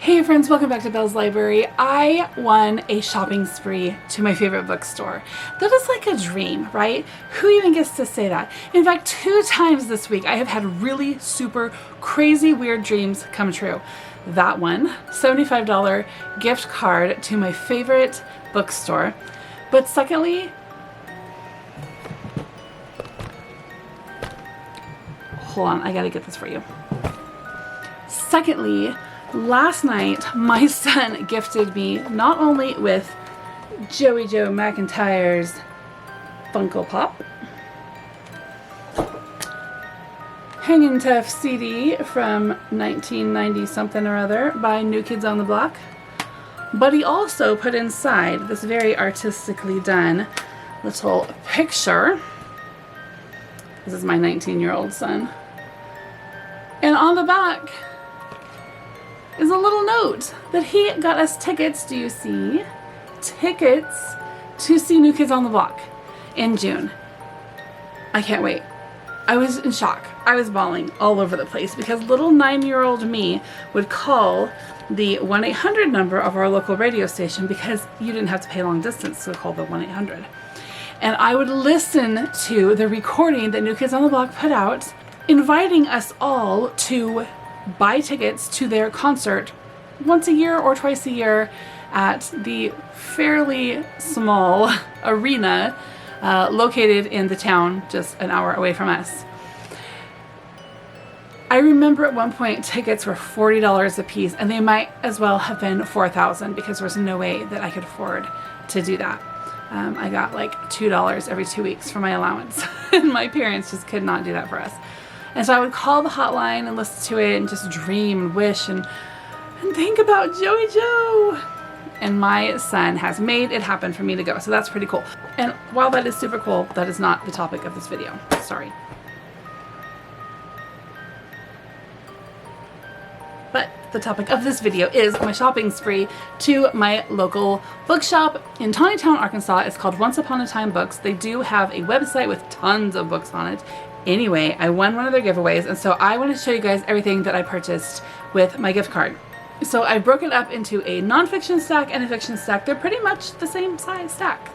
Hey friends, welcome back to Belle's Library. I won a shopping spree to my favorite bookstore. That is like a dream, right? Who even gets to say that? In fact, 2 times this week I have had really super crazy weird dreams come true. That one, $75 gift card to my favorite bookstore. But secondly, hold on, I gotta get this for you. Secondly, last night, my son gifted me not only with Joey Joe McIntyre's Funko Pop, Hangin' Tough CD from 1990 something or other by New Kids on the Block, but he also put inside this very artistically done little picture. This is my 19-year-old son. And on the back is a little note that he got us tickets, do you see? Tickets to see New Kids on the Block in June. I can't wait. I was in shock. I was bawling all over the place because little 9-year-old me would call the 1-800 number of our local radio station because you didn't have to pay long distance to call the 1-800. And I would listen to the recording that New Kids on the Block put out, inviting us all to buy tickets to their concert once a year or twice a year at the fairly small arena located in the town just an hour away from us. I remember at one point tickets were $40 a piece, and they might as well have been $4,000 because there was no way that I could afford to do that. I got like $2 every 2 weeks for my allowance, and my parents just could not do that for us. And so I would call the hotline and listen to it and just dream and wish and think about Joey Joe. And my son has made it happen for me to go. So that's pretty cool. And while that is super cool, that is not the topic of this video. Sorry. But the topic of this video is my shopping spree to my local bookshop in Tontitown, Arkansas. It's called Once Upon a Time Books. They do have a website with tons of books on it. Anyway, I won one of their giveaways, and so I want to show you guys everything that I purchased with my gift card. So I broke it up into a nonfiction stack and a fiction stack. They're pretty much the same size stack.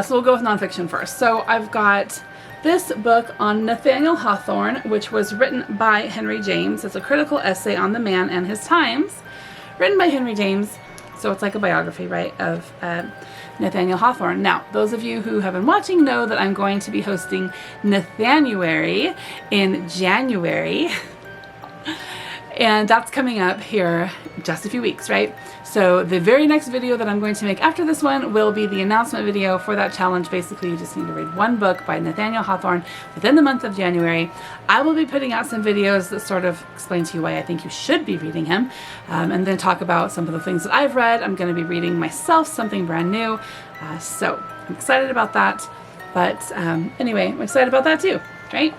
So we'll go with nonfiction first. So I've got this book on Nathaniel Hawthorne, which was written by Henry James. It's a critical essay on the man and his times, written by Henry James. So it's like a biography, right, of Nathaniel Hawthorne. Now, those of you who have been watching know that I'm going to be hosting Nathanuary in January. And that's coming up here just a few weeks, right? So the very next video that I'm going to make after this one will be the announcement video for that challenge. Basically, you just need to read one book by Nathaniel Hawthorne within the month of January. I will be putting out some videos that sort of explain to you why I think you should be reading him, and then talk about some of the things that I've read. I'm going to be reading myself something brand new, so I'm excited about that. But anyway, I'm excited about that too, right?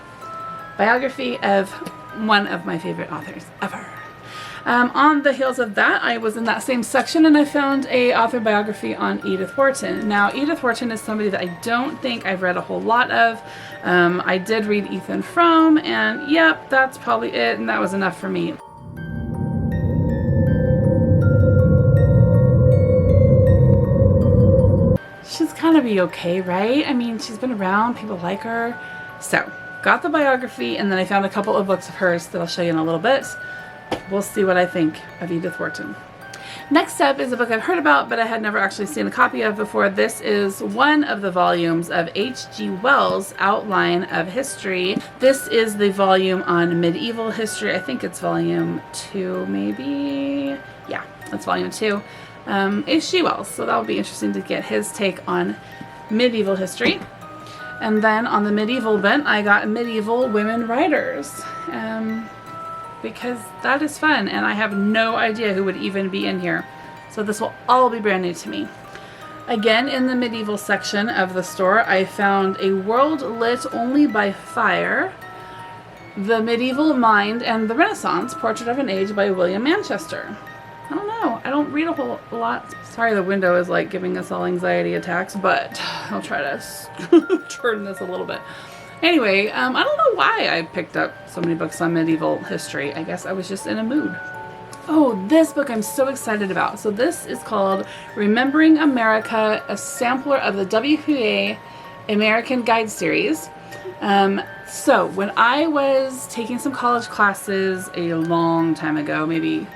Biography of one of my favorite authors ever. On the heels of that, I was in that same section and I found a author biography on Edith Wharton. Now, Edith Wharton is somebody that I don't think I've read a whole lot of. I did read Ethan Frome, and yep, that's probably it, and that was enough for me. She's gonna be okay, right? I mean, she's been around, people like her. So, got the biography, and then I found a couple of books of hers that I'll show you in a little bit. We'll see what I think of Edith Wharton. Next up is a book I've heard about, but I had never actually seen a copy of before. This is one of the volumes of H.G. Wells' Outline of History. This is the volume on medieval history. I think it's volume 2, maybe? Yeah, that's volume 2. H.G. Wells, so that will be interesting to get his take on medieval history. And then on the medieval bent, I got medieval women writers, because that is fun, and I have no idea who would even be in here. So this will all be brand new to me. Again, in the medieval section of the store, I found A World Lit Only by Fire, The Medieval Mind and the Renaissance, Portrait of an Age by William Manchester. I don't know. I don't read a whole lot. Sorry, the window is like giving us all anxiety attacks, but I'll try to turn this a little bit. Anyway, I don't know why I picked up so many books on medieval history. I guess I was just in a mood. Oh, this book I'm so excited about. So this is called Remembering America, a sampler of the WPA American Guide Series. So when I was taking some college classes a long time ago, maybe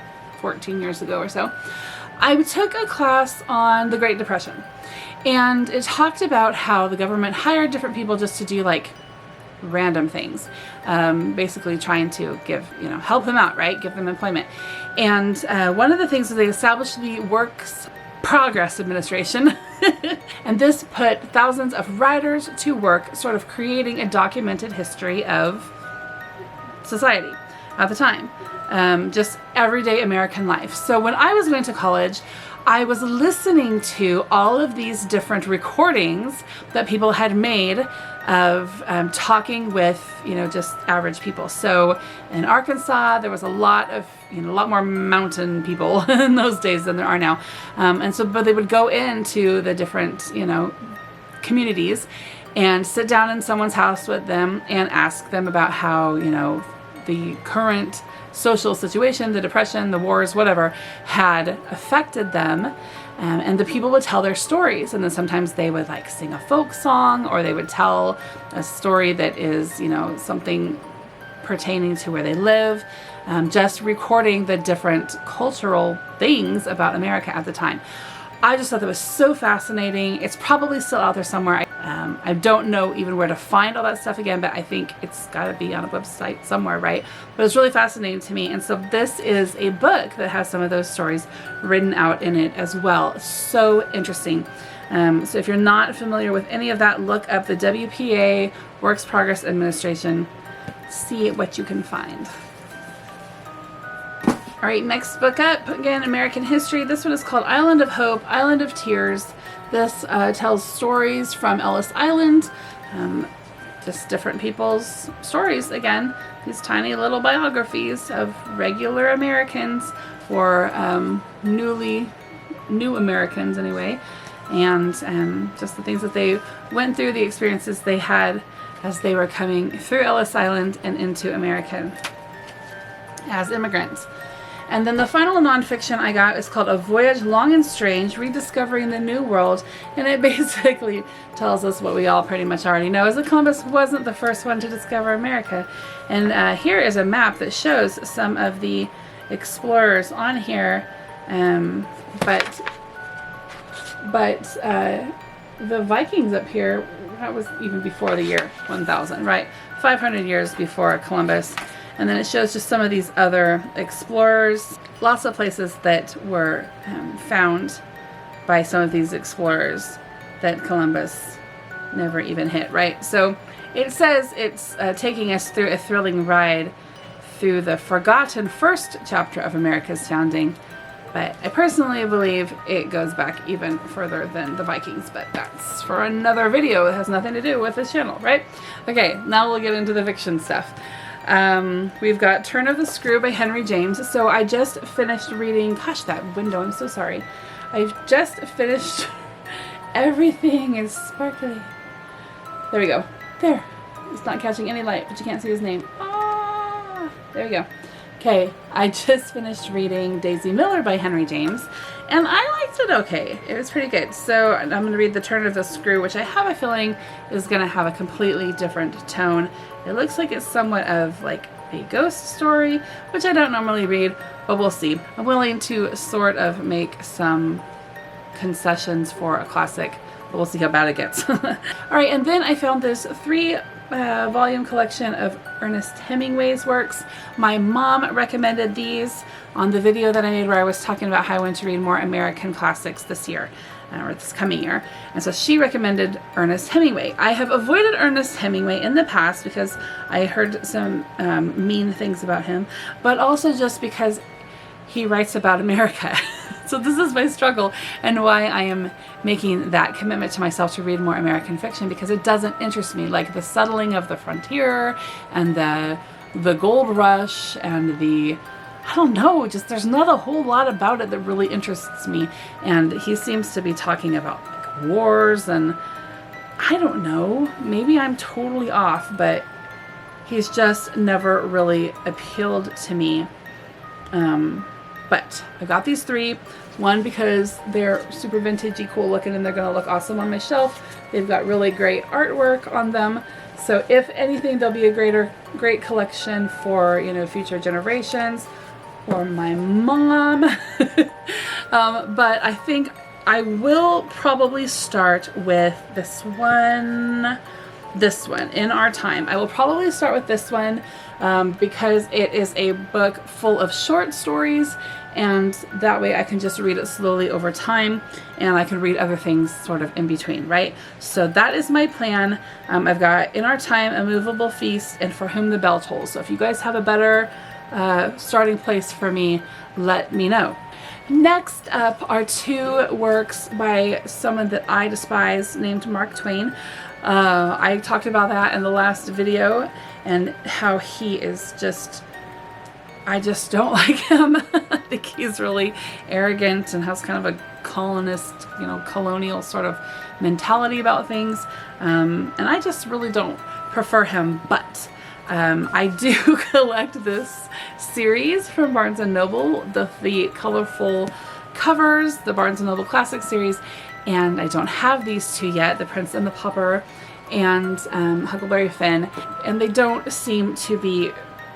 14 years ago or so, I took a class on the Great Depression. And it talked about how the government hired different people just to do like random things, basically trying to give, help them out, right? Give them employment. And one of the things is they established the Works Progress Administration. And this put thousands of writers to work, sort of creating a documented history of society at the time. Just everyday American life. So when I was going to college, I was listening to all of these different recordings that people had made of talking with, just average people. So in Arkansas, there was a lot more mountain people in those days than there are now. But they would go into the different, communities and sit down in someone's house with them and ask them about how, the current social situation, the depression, the wars, whatever, had affected them. And the people would tell their stories, and then sometimes they would like sing a folk song, or they would tell a story that is, something pertaining to where they live, just recording the different cultural things about America at the time. I just thought that was so fascinating. It's probably still out there somewhere. I don't know even where to find all that stuff again, but I think it's got to be on a website somewhere, right? But it's really fascinating to me. And so this is a book that has some of those stories written out in it as well. So interesting. So if you're not familiar with any of that, look up the WPA, Works Progress Administration. See what you can find. All right, next book up, again, American history. This one is called Island of Hope, Island of Tears. This tells stories from Ellis Island, just different people's stories. Again, these tiny little biographies of regular Americans, or new Americans anyway, and just the things that they went through, the experiences they had as they were coming through Ellis Island and into America as immigrants. And then the final nonfiction I got is called A Voyage Long and Strange, Rediscovering the New World. And it basically tells us what we all pretty much already know, is that Columbus wasn't the first one to discover America. And here is a map that shows some of the explorers on here. But the Vikings up here, that was even before the year 1000, right? 500 years before Columbus. And then it shows just some of these other explorers, lots of places that were found by some of these explorers that Columbus never even hit, right? So it says it's taking us through a thrilling ride through the forgotten first chapter of America's founding. But I personally believe it goes back even further than the Vikings, but that's for another video. It has nothing to do with this channel, right? Okay, now we'll get into the fiction stuff. We've got Turn of the Screw by Henry James. So I just finished reading, gosh, that window, I'm so sorry. I've just finished, everything is sparkly. There we go. There. It's not catching any light, but you can't see his name. Ah, there we go. Okay, I just finished reading Daisy Miller by Henry James, and I liked it okay. It was pretty good. So I'm going to read The Turn of the Screw, which I have a feeling is going to have a completely different tone. It looks like it's somewhat of like a ghost story, which I don't normally read, but we'll see. I'm willing to sort of make some concessions for a classic, but we'll see how bad it gets. All right, and then I found this 3-volume collection of Ernest Hemingway's works. My mom recommended these on the video that I made where I was talking about how I want to read more American classics this year, or this coming year. And so she recommended Ernest Hemingway. I have avoided Ernest Hemingway in the past because I heard some mean things about him, but also just because he writes about America. So this is my struggle and why I am making that commitment to myself to read more American fiction, because it doesn't interest me, like the settling of the frontier and the gold rush and I don't know, just there's not a whole lot about it that really interests me. And he seems to be talking about like wars, and I don't know, maybe I'm totally off, but he's just never really appealed to me. But I got these 3. One, because they're super vintagey, cool looking, and they're going to look awesome on my shelf. They've got really great artwork on them. So if anything, they'll be a great collection for, you know, future generations or my mom. But I think I will probably start with this one, In Our Time. I will probably start with this one because it is a book full of short stories, and that way I can just read it slowly over time, and I can read other things sort of in between, right? So that is my plan. I've got In Our Time, A Movable Feast, and For Whom the Bell Tolls. So if you guys have a better starting place for me, let me know. Next up are 2 works by someone that I despise named Mark Twain. I talked about that in the last video and how he is just, I just don't like him. I think he's really arrogant and has kind of a colonist, you know, colonial sort of mentality about things. And I just really don't prefer him, but I do collect this series from Barnes & Noble, the colorful covers, the Barnes & Noble Classic series, and I don't have these 2 yet, The Prince and the Pauper and Huckleberry Finn, and they don't seem to be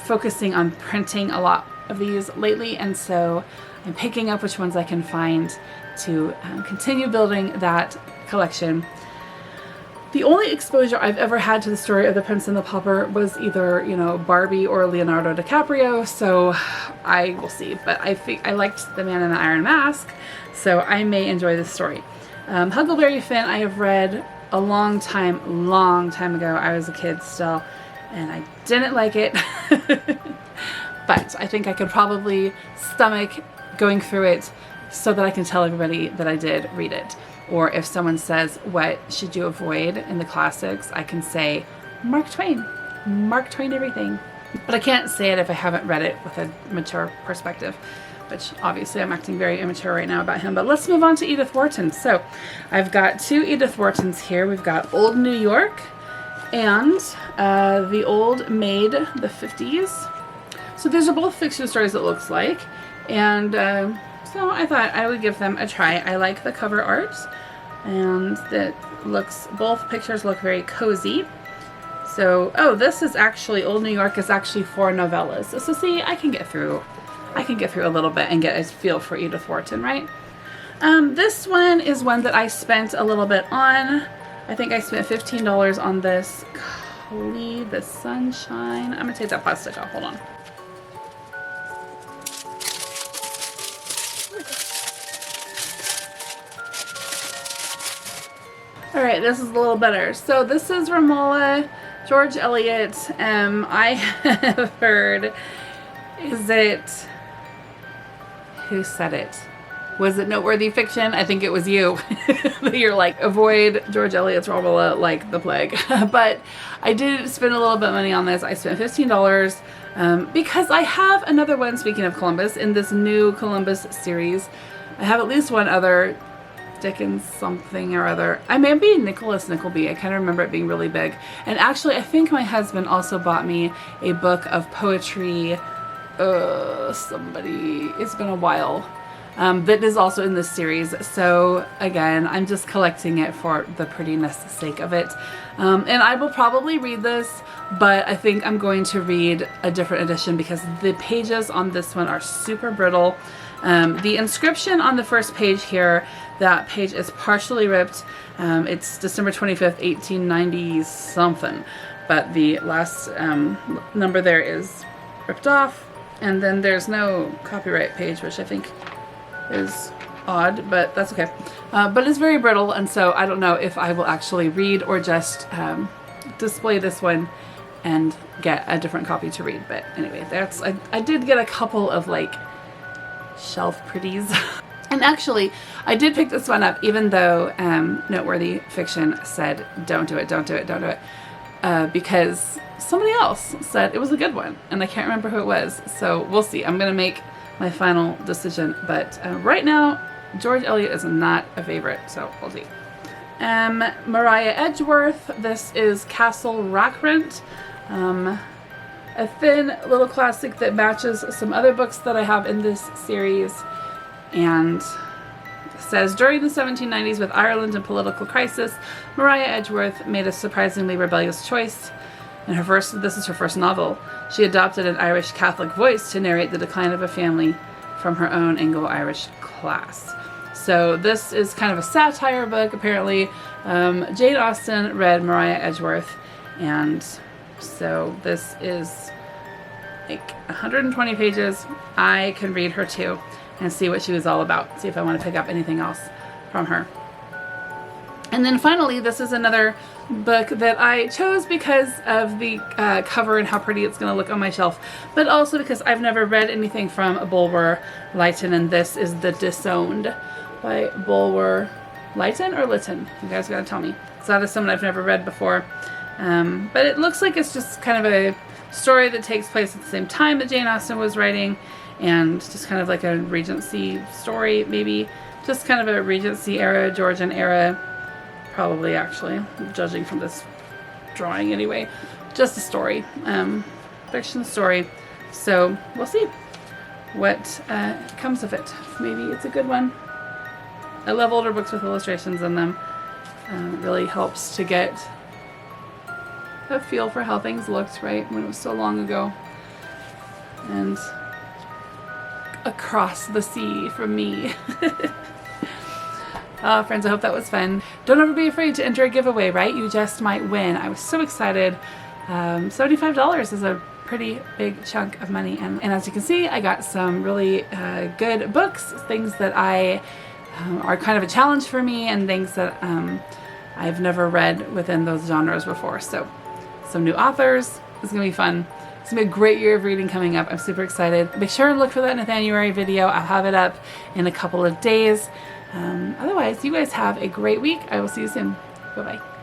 focusing on printing a lot of these lately, and so I'm picking up which ones I can find to continue building that collection. The only exposure I've ever had to the story of The Prince and the Pauper was either, you know, Barbie or Leonardo DiCaprio, so I will see. But I think I liked The Man in the Iron Mask, so I may enjoy this story. Huckleberry Finn I have read a long time ago. I was a kid still, and I didn't like it. But I think I could probably stomach going through it so that I can tell everybody that I did read it. Or if someone says, what should you avoid in the classics, I can say, Mark Twain. Mark Twain everything. But I can't say it if I haven't read it with a mature perspective, which obviously I'm acting very immature right now about him. But let's move on to Edith Wharton. So I've got 2 Edith Whartons here. We've got Old New York and The Old Maid, the 50s. So these are both fiction stories, it looks like. And so I thought I would give them a try. I like the cover art, and both pictures look very cozy. So, oh, this is actually, Old New York is actually 4 novellas. So see, I can get through a little bit and get a feel for Edith Wharton, right? This one is one that I spent a little bit on. I think I spent $15 on this. Golly, the sunshine. I'm gonna take that plastic off, hold on. Alright, this is a little better. So this is Romola, George Eliot. I have heard, who said it? Was it Noteworthy Fiction? I think it was you. You're like, avoid George Eliot's Romola like the plague. But I did spend a little bit of money on this. I spent $15 because I have another one, speaking of Columbus, in this new Columbus series. I have at least one other Dickens something or other. I may be Nicholas Nickleby. I kind of remember it being really big. And actually, I think my husband also bought me a book of poetry. It's been a while. That is also in this series. So again, I'm just collecting it for the prettiness sake of it. And I will probably read this, but I think I'm going to read a different edition because the pages on this one are super brittle. The inscription on the first page here, that page is partially ripped. It's December 25th, 1890 something, but the last number there is ripped off, and then there's no copyright page, which I think is odd, but that's okay. But it's very brittle, and so I don't know if I will actually read or just display this one and get a different copy to read. But anyway, I did get a couple of like shelf pretties. And actually, I did pick this one up, even though Noteworthy Fiction said, don't do it, don't do it, don't do it. Because somebody else said it was a good one, and I can't remember who it was. So we'll see. I'm going to make my final decision. But right now, George Eliot is not a favorite, so we'll see. Mariah Edgeworth. This is Castle Rackrent. a thin little classic that matches some other books that I have in this series. And it says, during the 1790s, with Ireland in political crisis, Maria Edgeworth made a surprisingly rebellious choice. In this is her first novel. She adopted an Irish Catholic voice to narrate the decline of a family from her own Anglo-Irish class. So this is kind of a satire book, apparently. Jane Austen read Maria Edgeworth, and so this is like 120 pages. I can read her too and see what she was all about, see if I want to pick up anything else from her. And then finally, this is another book that I chose because of the cover and how pretty it's going to look on my shelf, but also because I've never read anything from Bulwer Lytton, and this is The Disowned by Bulwer Lytton or Lytton. You guys gotta tell me. So that is someone I've never read before, but it looks like it's just kind of a story that takes place at the same time that Jane Austen was writing, and just kind of like a Regency story, maybe just kind of a Regency era, Georgian era, probably, actually, judging from this drawing anyway. Just a story, fiction story. So we'll see what comes of it. Maybe it's a good one. I love older books with illustrations in them. It really helps to get a feel for how things looked, right, when it was so long ago. And across the sea from me. Friends, I hope that was fun. Don't ever be afraid to enter a giveaway, right? You just might win. I was so excited. $75 is a pretty big chunk of money. And as you can see, I got some really good books, things that are kind of a challenge for me, and things that I've never read within those genres before. So some new authors. It's going to be fun. It's going to be a great year of reading coming up. I'm super excited. Make sure and look for that Nathaniel video. I'll have it up in a couple of days. Otherwise, you guys have a great week. I will see you soon. Bye-bye.